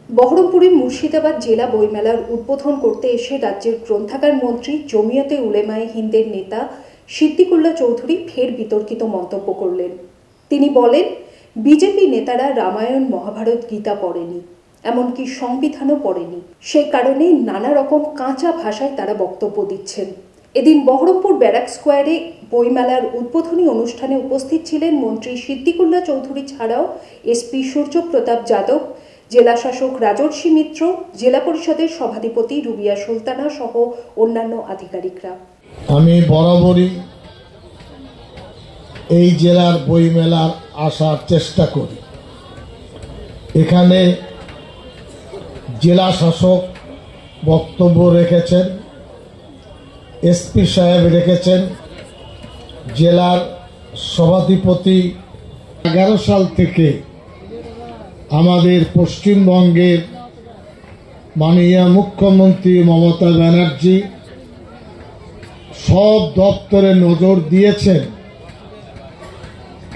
বহরমপুরে মুর্শিদাবাদ জেলা বইমেলার উদ্বোধন করতে এসে রাজ্যের গ্রন্থাগার মন্ত্রী জমিয়তে উলেমায়ে হিন্দের নেতা সিদ্দিকুল্লাহ চৌধুরী ফের বিতর্কিত মন্তব্য করলেন। তিনি বলেন, বিজেপি নেতারা রামায়ণ মহাভারত গীতা পড়েনি, এমনকি সংবিধানও পড়েনি, সেই কারণে নানা রকম কাঁচা ভাষায় তারা বক্তব্য দিচ্ছেন। এদিন বহরমপুর ব্যারাক স্কোয়ারে বইমেলার উদ্বোধনী অনুষ্ঠানে উপস্থিত ছিলেন মন্ত্রী সিদ্দিকুল্লাহ চৌধুরী ছাড়াও এসপি সূর্যপ্রতাপ যাদব, জেলা শাসক রাজর্ষি মিত্র, জেলা পরিষদের সভাধিপতি রুবিয়া সুলতানা সহ অন্যান্য আধিকারিকরা। আমি বরাবরই এই জেলার বইমেলার আসার চেষ্টা করি। এখানে জেলা শাসক বক্তব্য রেখেছেন, এসপি সাহেব রেখেছেন, জেলার সভাধিপতি 11 সাল থেকে আমাদের পশ্চিমবঙ্গের মাননীয় মুখ্যমন্ত্রী মমতা ব্যানার্জি সব দপ্তরে নজর দিয়েছেন।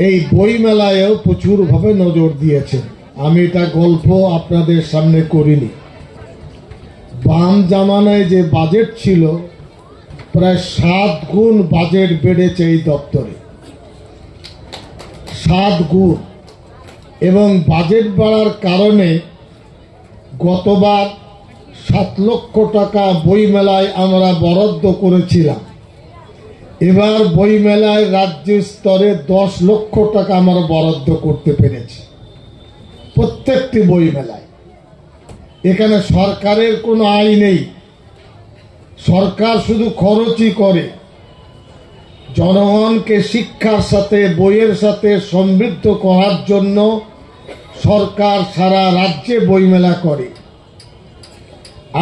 এই বইমেলায়ও প্রচুরভাবে নজর দিয়েছেন। আমি এটা গল্প আপনাদের সামনে করিনি। বাম জামানায় যে বাজেট ছিল, প্রায় 7 গুণ বাজেট বেড়েছে এই দপ্তরে, 7 গুণ। এবং বাজেট বাড়ার কারণে গতবার 7 লক্ষ টাকা বইমেলায় আমরা বরাদ্দ করেছিলাম। এবার বইমেলায় রাজ্য স্তরে 10 লক্ষ টাকা আমরা বরাদ্দ করতে পেরেছি প্রত্যেকটি বইমেলায়। এখানে সরকারের কোনো আয় নেই, সরকার শুধু খরচই করে। জনগণকে শিক্ষার সাথে বইয়ের সাথে সমৃদ্ধ করার জন্য সরকার সারা রাজ্যে বইমেলা করে।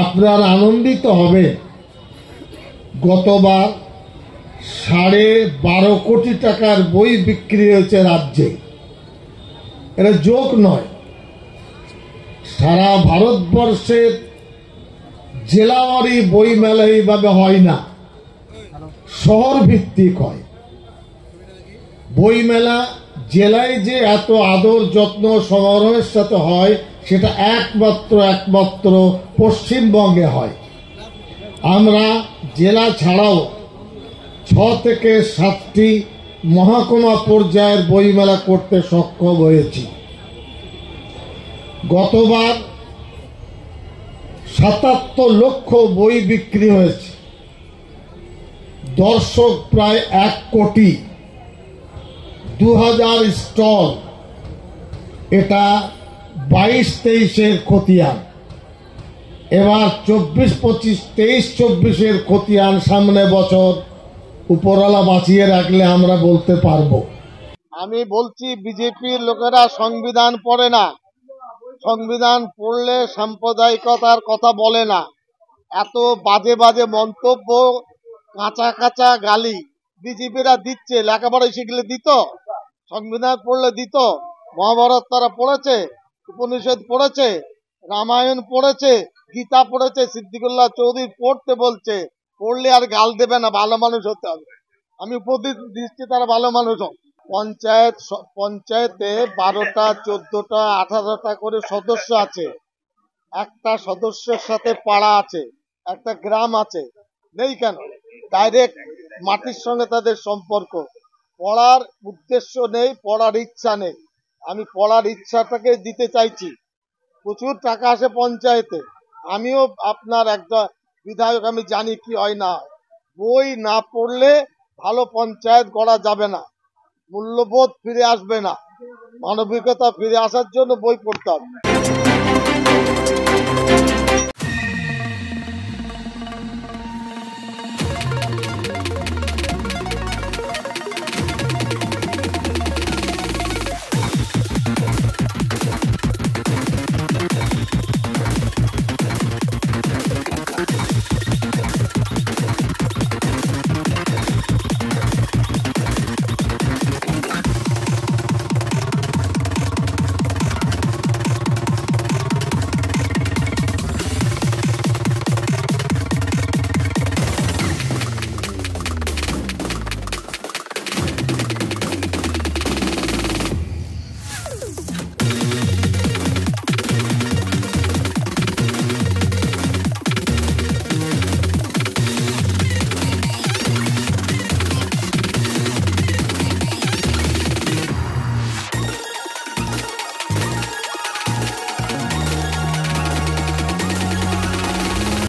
আপনারা আনন্দিত হবে, গতবার 12.5 কোটি টাকার বই বিক্রি হয়েছে রাজ্যে। এটা জোক নয়। সারা ভারতবর্ষের জেলাওয়ারি বইমেলা এইভাবে হয় না, শহর ভিত্তিক হয় বইমেলা। জেলায় যে এত আদর যত্ন সমারোহের সাথে হয়, সেটা একমাত্র পশ্চিমবঙ্গে হয়। আমরা জেলা ছাড়াও 6 থেকে 7টি মহকুমা পর্যায়ের বইমেলা করতে সক্ষম হয়েছি। গতবার 77 লক্ষ বই বিক্রি হয়েছে, দর্শক প্রায় 1 কোটি, 2000 স্টল। এটা 22-23-এর খতিয়ান। এবার 24-25, 23-24-এর খতিয়ান সামনে বছর উপরওয়ালা বাঁচিয়ে রাখলে আমরা বলতে পারবো। আমি বলছি, বিজেপির লোকেরা সংবিধান পড়ে না, সংবিধান পড়লে সাম্প্রদায়িকতার কথা বলে না। এত বাজে বাজে মন্তব্য, কাঁচা গালি বিজেপিরা দিচ্ছে। লেখাপড়া শিখলে দিত, সংবিধান পড়লে দিত। মহাভারত তারা পড়েছে, উপনিষদ পড়েছে, রামায়ণ পড়েছে, গীতা পড়েছে। সিদ্দিকুল্লাহ চৌধুরী পড়তে বলছে, পড়লে আর গাল দেবে না, ভালো মানুষ হতে হবে। আমি উপদেশ দিচ্ছি, তারা ভালো মানুষ হোক। পঞ্চায়েতে 12টা, 14টা, 18টা করে সদস্য আছে। একটা সদস্যের সাথে পাড়া আছে, একটা গ্রাম আছে। নেই কেন? ডাইরেক্ট মাটির সঙ্গে তাদের সম্পর্ক। পড়ার উদ্দেশ্য নেই, পড়ার ইচ্ছা নেই। আমি পড়ার ইচ্ছাটাকে দিতে চাইছি। প্রচুর টাকা আসে পঞ্চায়েতে। আমিও আপনার একটা বিধায়ক, আমি জানি কি হয় না হয়। বই না পড়লে ভালো পঞ্চায়েত গড়া যাবে না, মূল্যবোধ ফিরে আসবে না। মানবিকতা ফিরে আসার জন্য বই পড়তে হবে।